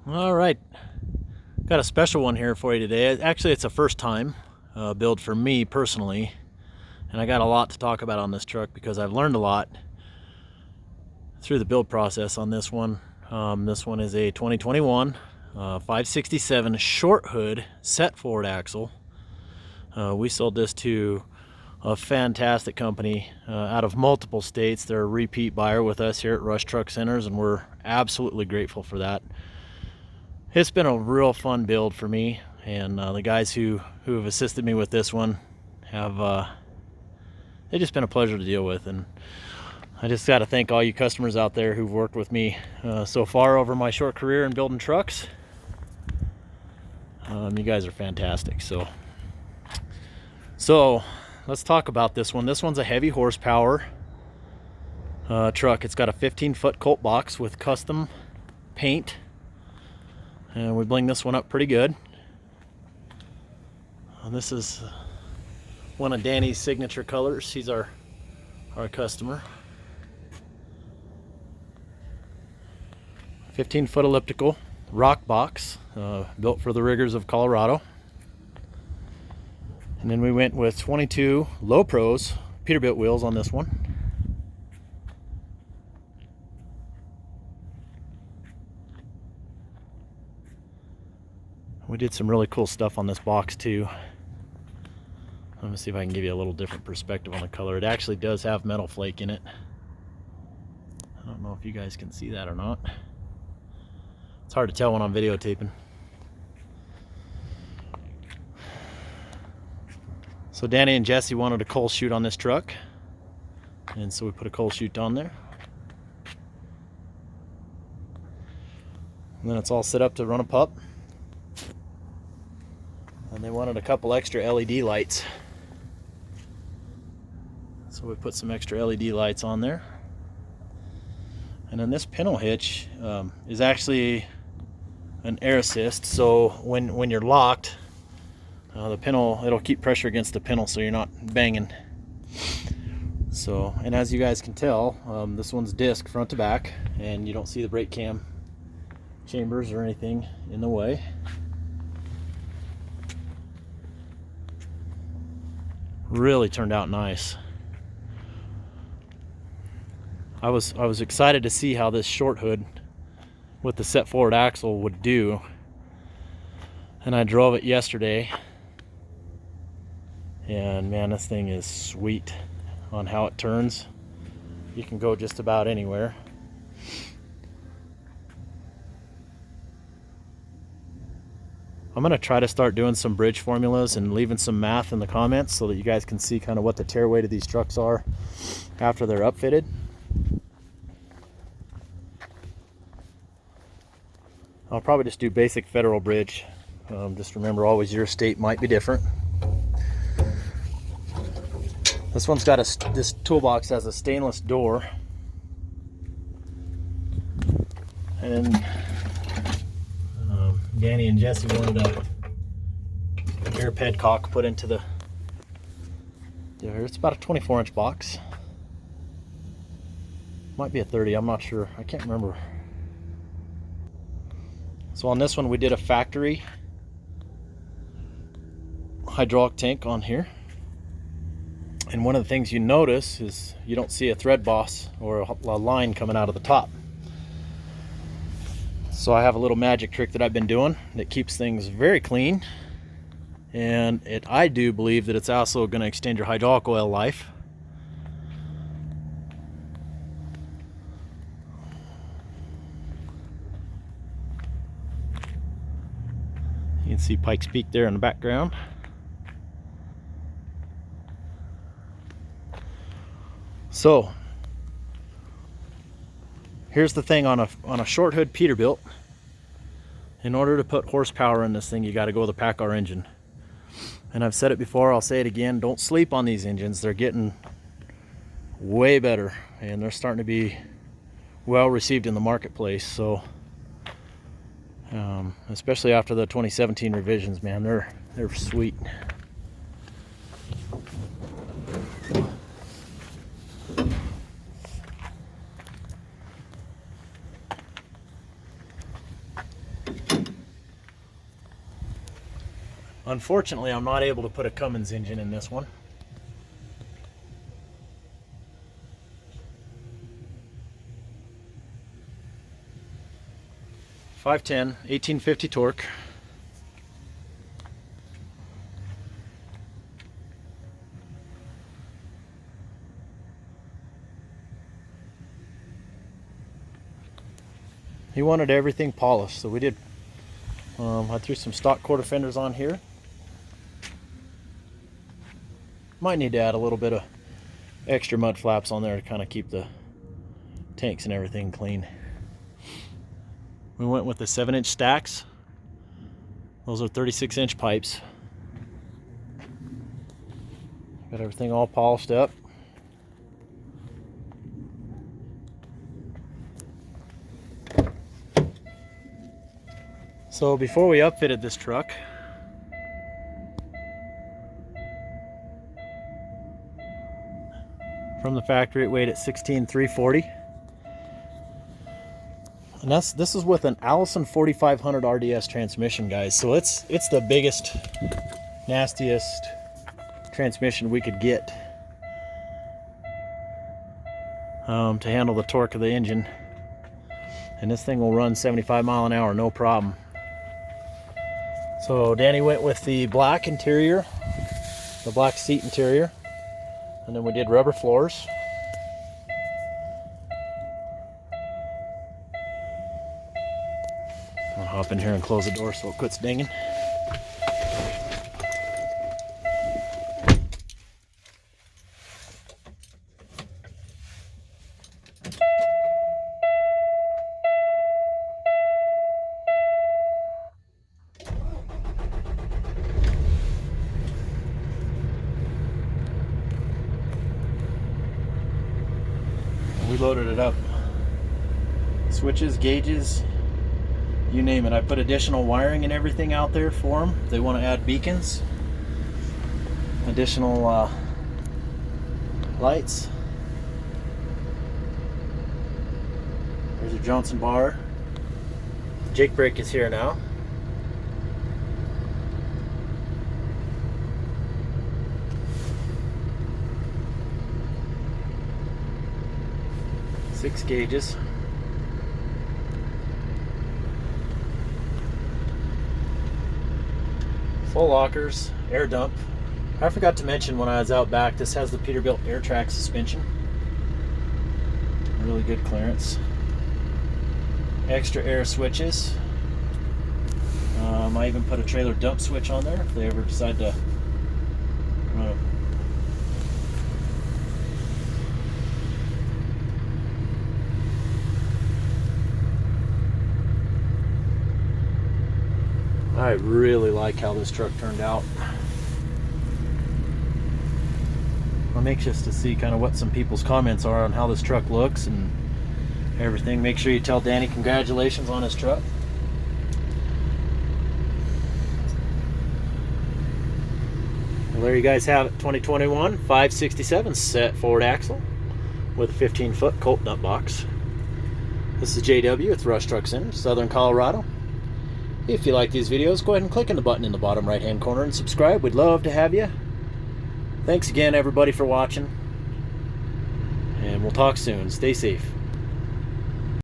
All right, got a special one here for you today. Actually, it's a first time build for me personally, and I got a lot to talk about on this truck because I've learned a lot through the build process on this one. This one is a 2021 567 short hood set forward axle. We sold this to a fantastic company out of multiple states. They're a repeat buyer with us here at Rush Truck Centers, and we're absolutely grateful for that. It's been a real fun build for me, and the guys who have assisted me with this one have they've just been a pleasure to deal with. And I just got to thank all you customers out there who've worked with me so far over my short career in building trucks. You guys are fantastic. So let's talk about this one. This one's a heavy horsepower truck. It's got a 15-foot Colt box with custom paint. And we bling this one up pretty good. This is one of Danny's signature colors. He's our customer. 15-foot elliptical rock box, built for the riggers of Colorado. And then we went with 22 low pros Peterbilt wheels on this one. We did some really cool stuff on this box too. Let me see if I can give you a little different perspective on the color. It actually does have metal flake in it. I don't know if you guys can see that or not. It's hard to tell when I'm videotaping. So Danny and Jesse wanted a coal chute on this truck, and so we put a coal chute on there. And then it's all set up to run a pup. And they wanted a couple extra LED lights. So we put some extra LED lights on there. And then this pintle hitch is actually an air assist. So when you're locked, the pintle, it'll keep pressure against the pintle so you're not banging. So, and as you guys can tell, this one's disc front to back, and you don't see the brake cam chambers or anything in the way. Really turned out nice. I was excited to see how this short hood with the set forward axle would do, and I drove it yesterday, and man, this thing is sweet on how it turns. You can go just about anywhere. I'm going to try to start doing some bridge formulas and leaving some math in the comments so that you guys can see kind of what the tear weight of these trucks are after they're upfitted. I'll probably just do basic federal bridge. Just remember, always your state might be different. This one's got this toolbox has a stainless door. And Danny and Jesse wanted an air petcock put into the there. It's about a 24-inch box. Might be a 30, I'm not sure. I can't remember. So on this one we did a factory hydraulic tank on here. And one of the things you notice is you don't see a thread boss or a line coming out of the top. So I have a little magic trick that I've been doing that keeps things very clean, and I do believe that it's also going to extend your hydraulic oil life. You can see Pikes Peak there in the background. So here's the thing on a short hood Peterbilt. In order to put horsepower in this thing, you got to go with a Paccar engine. And I've said it before, I'll say it again, don't sleep on these engines. They're getting way better, and they're starting to be well received in the marketplace. So especially after the 2017 revisions, man, they're sweet. Unfortunately, I'm not able to put a Cummins engine in this one. .510, 1850 torque. He wanted everything polished, so we did. I threw some stock quarter fenders on here. Might need to add a little bit of extra mud flaps on there to kind of keep the tanks and everything clean. We went with the 7-inch stacks. Those are 36-inch pipes. Got everything all polished up. So before we upfitted this truck, from the factory it weighed at 16,340. And this is with an Allison 4500 RDS transmission, guys. So it's the biggest, nastiest transmission we could get to handle the torque of the engine. And this thing will run 75 mile an hour, no problem. So Danny went with the black interior, the black seat interior, and then we did rubber floors. I'll hop in here and close the door so it quits dinging. We loaded it up. Switches, gauges, you name it. I put additional wiring and everything out there for them. They want to add beacons, additional lights. There's your Johnson bar. Jake brake is here now. Six gauges. Full lockers, air dump. I forgot to mention when I was out back, this has the Peterbilt air track suspension. Really good clearance. Extra air switches. I even put a trailer dump switch on there if they ever decide to run a I really like how this truck turned out. I'm anxious to see kind of what some people's comments are on how this truck looks and everything. Make sure you tell Danny congratulations on his truck. Well, there you guys have it. 2021 567 set Ford axle with a 15-foot Colt nut box. This is JW. It's Rush Truck Center, Southern Colorado. If you like these videos, go ahead and click on the button in the bottom right hand corner and subscribe. We'd love to have you. Thanks again everybody for watching, and we'll talk soon. Stay safe.